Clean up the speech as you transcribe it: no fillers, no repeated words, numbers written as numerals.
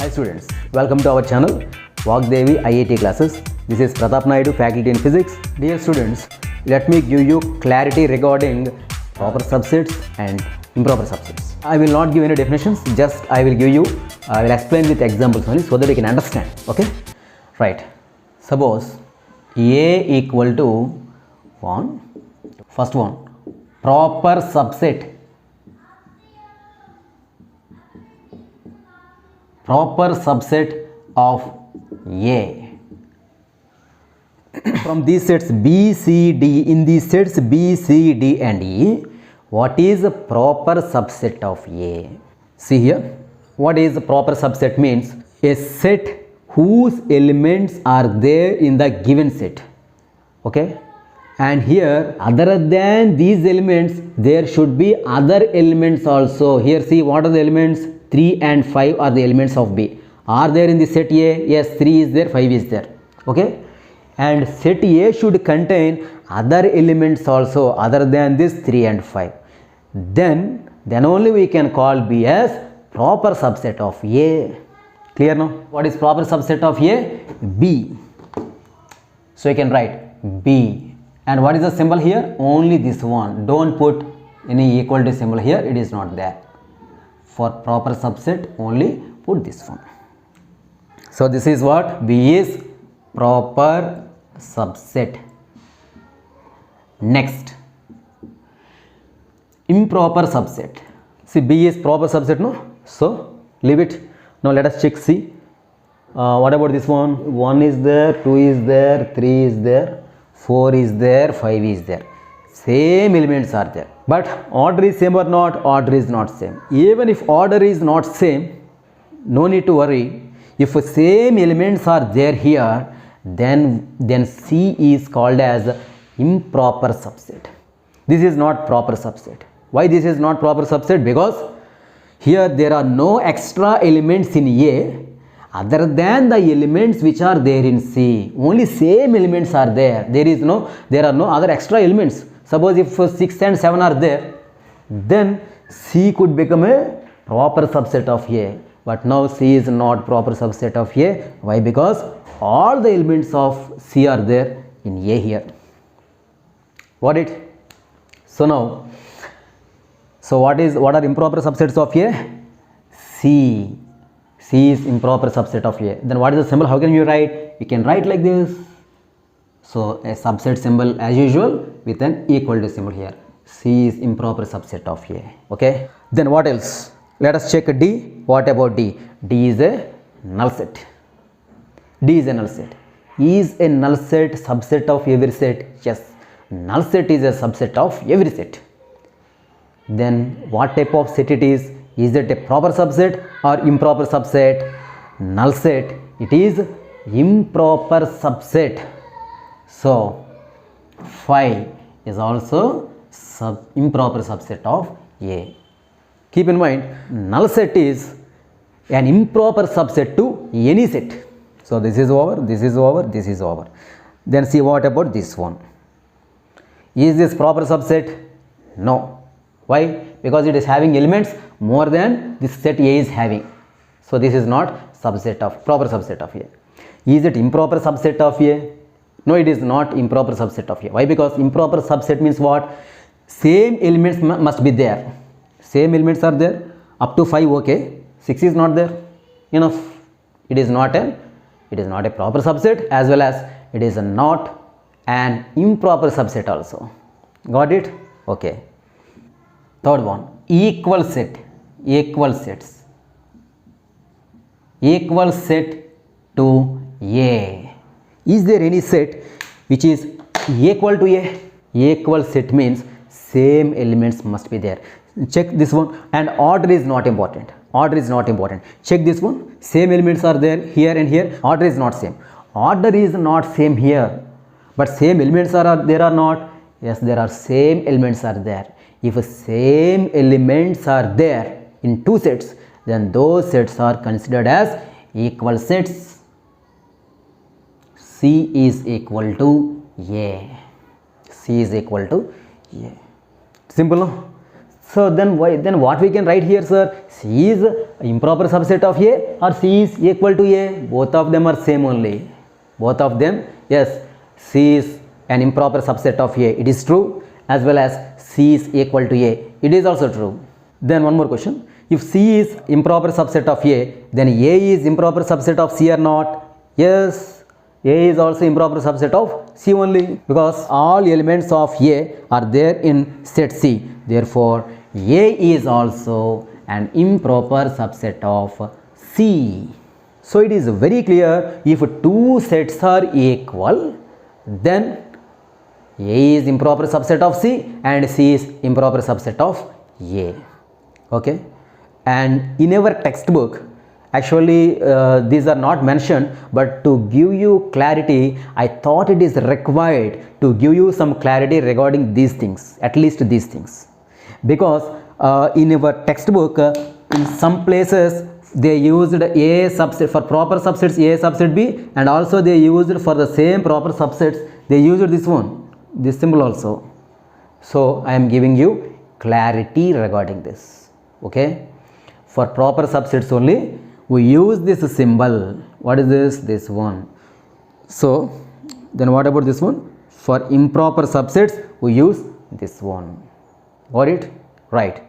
Hi students, welcome to our channel Vagdevi IIT classes. This is Pratap Naidu, faculty in physics. Dear students, let me give you clarity regarding proper subsets and improper subsets. I will not give any definitions, just I will explain with examples only so that you can understand. Okay? Right. Suppose A equal to 1, first one, proper subset. Proper subset of A. From these sets B, C, D, in these sets B, C, D and E, what is a proper subset of A? See here, what is a proper subset means? A set whose elements are there in the given set. Okay? And here, other than these elements, there should be other elements also. Here see, what are the elements? 3 and 5 are the elements of B. Are there in the set A? Yes, 3 is there, 5 is there. Okay? And set A should contain other elements also other than this 3 and 5. Then only we can call B as proper subset of A. Clear now? What is proper subset of A? B. So you can write B. And what is the symbol here? Only this one. Don't put any equal to symbol here. It is not there. For proper subset, only put this one. So this is what? B is proper subset. Next, improper subset. See, B is proper subset, no? So leave it. Now let us check C. What about this one? 1 is there, 2 is there, 3 is there, 4 is there, 5 is there. Same elements are there. But order is same or not? Order is not same. Even if order is not same, no need to worry. If same elements are there here, then C is called as improper subset. This is not proper subset. Why this is not proper subset? Because here there are no extra elements in A other than the elements which are there in C. Only same elements are there. There are no other extra elements. Suppose if 6 and 7 are there, then C could become a proper subset of A. But now C is not proper subset of A. Why? Because all the elements of C are there in A here. Got it? So now, what are improper subsets of A? C. C is improper subset of A. Then what is the symbol? How can you write? You can write like this. So a subset symbol as usual with an equal to symbol here. C is improper subset of A. Okay. Then what else? Let us check D. What about D? D is a null set. D is a null set. Is a null set subset of every set? Yes. Null set is a subset of every set. Then what type of set it is? Is it a proper subset or improper subset? Null set. It is improper subset. So 5 is also improper subset of A. Keep in mind, null set is an improper subset to any set. So this is over, this is over, this is over. Then see what about this one. Is this proper subset? No. Why? Because it is having elements more than this set A is having. So this is not proper subset of A. Is it improper subset of A? No, it is not improper subset of A. Why? Because improper subset means what? Same elements must be there. Same elements are there. Up to 5, okay. 6 is not there. Enough. It is not a proper subset, as well as it is not an improper subset also. Got it? Okay. Third one, equal set. Equal sets. Equal set to A. Is there any set which is equal to A? Equal set means same elements must be there. Check this one, and order is not important. Order is not important. Check this one. Same elements are there here and here. Order is not same. Order is not same here. But same elements are there or not? Yes, there are same elements are there. If same elements are there in two sets, then those sets are considered as equal sets. C is equal to A. C is equal to A. Simple, no? So then what we can write here, sir? C is improper subset of A or C is equal to A? Both of them are same only. Both of them, yes, C is an improper subset of A. It is true, as well as C is equal to A. It is also true. Then one more question. If C is improper subset of A, then A is improper subset of C or not? Yes, A is also improper subset of C only, because all elements of A are there in set C. Therefore, A is also an improper subset of C. So it is very clear, if two sets are equal, then A is improper subset of C and C is improper subset of A. Okay, and in our textbook, actually these are not mentioned, but to give you clarity, I thought it is required to give you some clarity regarding these things, at least these things, because in our textbook, in some places they used A subset for proper subsets, A subset B, and also they used for the same proper subsets, they used this one, this symbol also. So I am giving you clarity regarding this. Okay, for proper subsets only we use this symbol. What is this? This one. So then what about this one? For improper subsets we use this one. Got it? Right.